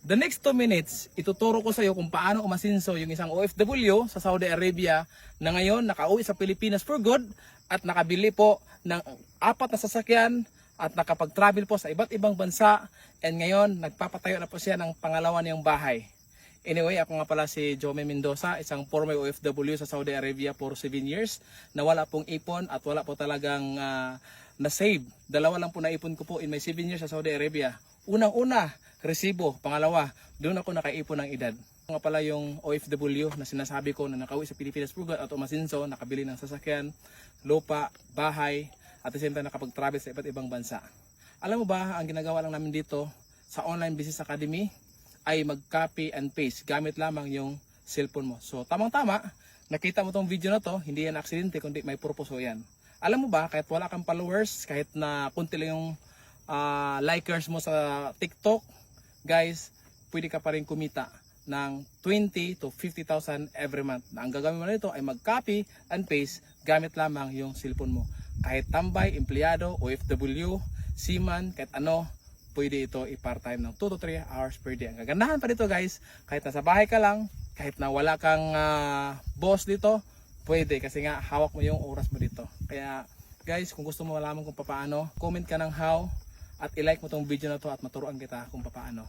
The next 2 minutes, ituturo ko sa iyo kung paano umasinso yung isang OFW sa Saudi Arabia na ngayon nakauwi sa Pilipinas for good at nakabili po ng 4 na sasakyan at nakapag-travel po sa iba't ibang bansa, and ngayon nagpapatayo na po siya ng pangalawa niyang bahay. Anyway, ako nga pala si Jome Mendoza, isang former OFW sa Saudi Arabia for 7 years na wala pong ipon at wala po talagang na-save. 2 lang po naipon ko po in my 7 years sa Saudi Arabia. Unang-una, resibo. Pangalawa, doon ako nakaipon ng edad. Nga pala yung OFW na sinasabi ko na nakauwi sa Pilipinas for good at umasinso, nakabili ng sasakyan, lupa, bahay, at the same time nakapag-travel sa iba't ibang bansa. Alam mo ba, ang ginagawa lang namin dito sa Online Business Academy ay mag-copy and paste gamit lamang yung cellphone mo. So tamang-tama, nakita mo tong video na to, hindi yan aksidente kundi may purpose yan. Alam mo ba, kahit wala kang followers, kahit na kunti lang yung likers mo sa TikTok, guys, pwede ka pa rin kumita ng 20 to 50,000 every month. Na ang gagawin mo nito ay mag-copy and paste gamit lamang yung cellphone mo. Kahit tambay, empleyado, OFW, seaman, kahit ano, pwede ito i-part-time ng 2 to 3 hours per day. Ang kagandahan pa dito, guys, kahit nasa bahay ka lang, kahit na wala kang boss dito, pwede kasi nga hawak mo yung oras mo dito. Kaya guys, kung gusto mo malaman kung paano, comment ka ng how at i-like mo tong video na to at maturuan kita kung paano.